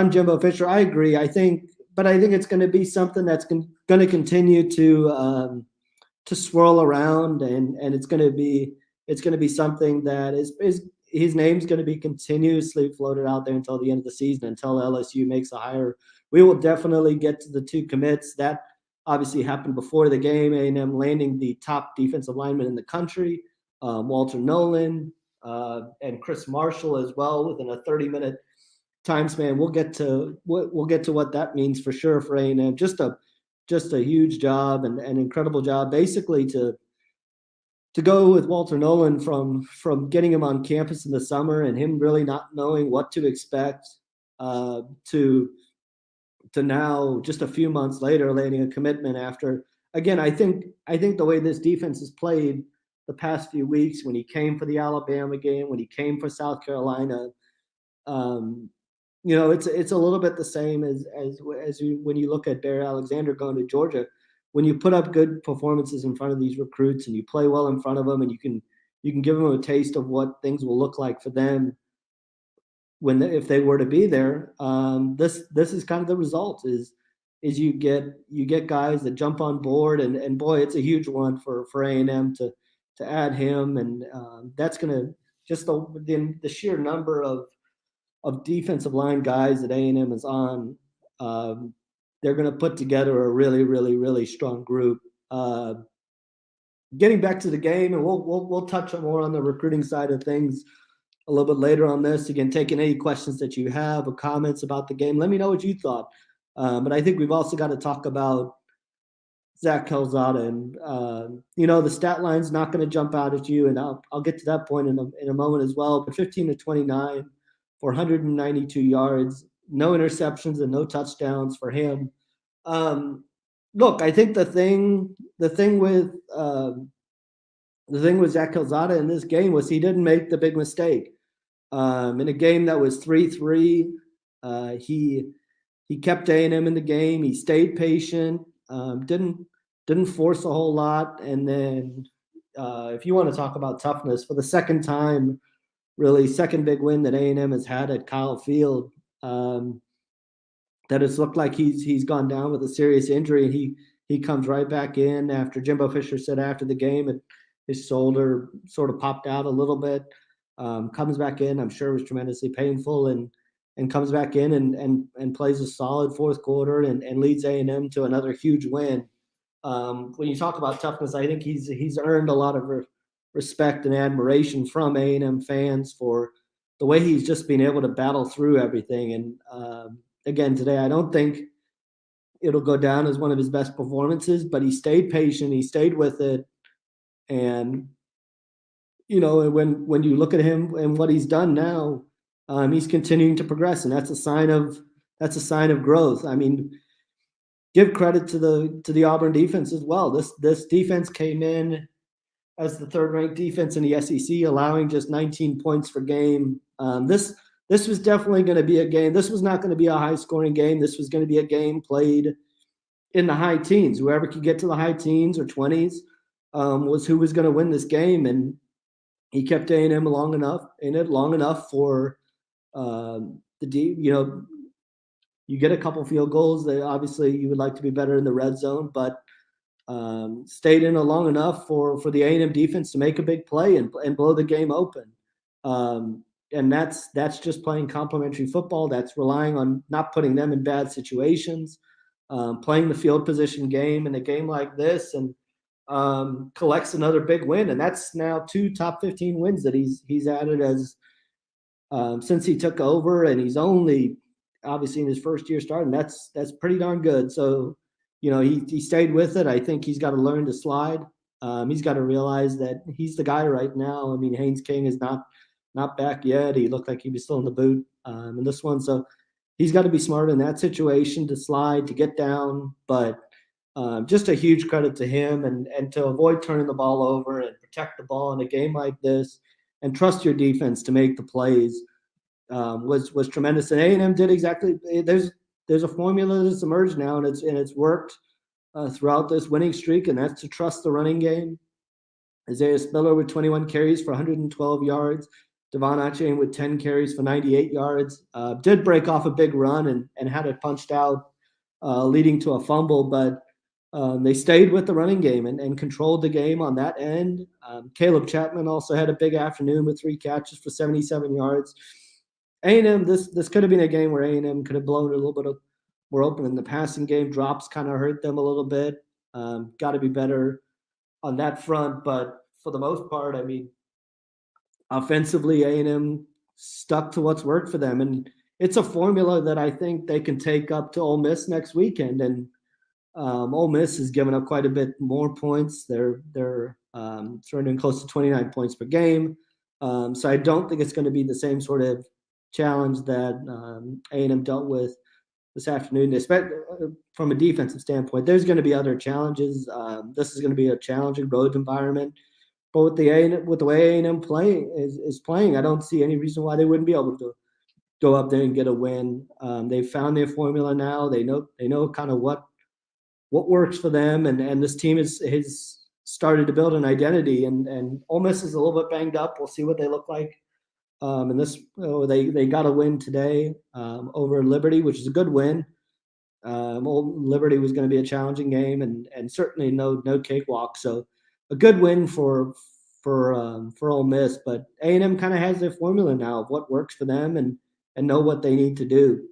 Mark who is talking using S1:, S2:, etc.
S1: on Jimbo Fisher, I agree. But I think it's going to be something that's going to continue to swirl around, and it's going to be something that is his name's going to be continuously floated out there until the end of the season, until LSU makes a hire. We will definitely get to the two commits. That obviously happened before the game. A&M landing the top defensive lineman in the country, Walter Nolan, and Chris Marshall as well within a 30-minute time span. We'll get to what that means for sure for A&M. Just a huge job and an incredible job, basically to go with Walter Nolan from getting him on campus in the summer and him really not knowing what to expect to now just a few months later landing a commitment after. Again, I think the way this defense has played the past few weeks, when he came for the Alabama game, when he came for South Carolina, it's a little bit the same as when you look at Barry Alexander going to Georgia. When you put up good performances in front of these recruits and you play well in front of them, and you can give them a taste of what things will look like for them if they were to be there. This is kind of the result is you get guys that jump on board, and boy, it's a huge one for A&M to add him, and that's going to just the sheer number of defensive line guys that A&M is on. They're going to put together a really, really, really strong group. Getting back to the game, and we'll touch more on the recruiting side of things a little bit later on this. Again, taking any questions that you have or comments about the game, let me know what you thought. But I think we've also got to talk about Zach Calzada, and the stat line's not going to jump out at you, and I'll get to that point in a moment as well. But 15 to 29 for 192 yards, no interceptions and no touchdowns for him. Look, I think the thing with Zach Calzada in this game was he didn't make the big mistake. In a game that was 3-3, he kept A&M in the game. He stayed patient. Didn't force a whole lot. And then if you want to talk about toughness, for the second time, really second big win that A&M has had at Kyle Field, that it's looked like he's gone down with a serious injury, and he comes right back in after Jimbo Fisher said after the game and his shoulder sort of popped out a little bit. Comes back in, I'm sure it was tremendously painful, and comes back in and plays a solid fourth quarter and leads A&M to another huge win. When you talk about toughness, I think he's earned a lot of respect and admiration from A&M fans for the way he's just been able to battle through everything. And again, today, I don't think it'll go down as one of his best performances, but he stayed patient. He stayed with it. And, when you look at him and what he's done now, he's continuing to progress, and that's a sign of growth. I mean, give credit to the Auburn defense as well. This defense came in as the third-ranked defense in the SEC, allowing just 19 points per game. This was definitely going to be a game. This was not going to be a high-scoring game. This was going to be a game played in the high teens. Whoever could get to the high teens or 20s was who was going to win this game. And he kept A&M long enough for you get a couple field goals that obviously you would like to be better in the red zone, but stayed in long enough for the A&M defense to make a big play and blow the game open. And that's just playing complementary football. That's relying on not putting them in bad situations, playing the field position game in a game like this, and collects another big win. And that's now 2 top 15 wins that he's added as since he took over, and he's only obviously in his first year starting. That's pretty darn good. So, he stayed with it. I think he's got to learn to slide. He's got to realize that he's the guy right now. I mean, Haynes King is not back yet. He looked like he was still in the boot in this one. So he's got to be smart in that situation to slide, to get down. But just a huge credit to him, and to avoid turning the ball over and protect the ball in a game like this and trust your defense to make the plays was tremendous. And A&M did exactly. There's a formula that's emerged now, and it's worked throughout this winning streak, and that's to trust the running game. Isaiah Spiller with 21 carries for 112 yards. Devon Achane with 10 carries for 98 yards. Did break off a big run and had it punched out, leading to a fumble, but they stayed with the running game and controlled the game on that end. Caleb Chapman also had a big afternoon with 3 catches for 77 yards. A&M, this could have been a game where A&M could have blown it a little bit more open in the passing game. Drops kind of hurt them a little bit. Got to be better on that front, but for the most part, I mean, offensively, A&M stuck to what's worked for them, and it's a formula that I think they can take up to Ole Miss next weekend. And Ole Miss has given up quite a bit more points. They're surrendering close to 29 points per game. So I don't think it's going to be the same sort of challenge that A&M dealt with this afternoon, especially from a defensive standpoint. There's going to be other challenges. This is going to be a challenging road environment. But with the way A&M is playing, I don't see any reason why they wouldn't be able to go up there and get a win. They've found their formula now. They know kind of what works for them, and this team has started to build an identity. And Ole Miss is a little bit banged up. We'll see what they look like. And they got a win today over Liberty, which is a good win. Liberty was going to be a challenging game, and certainly no cakewalk. So a good win for Ole Miss. But A&M kind of has their formula now of what works for them and know what they need to do.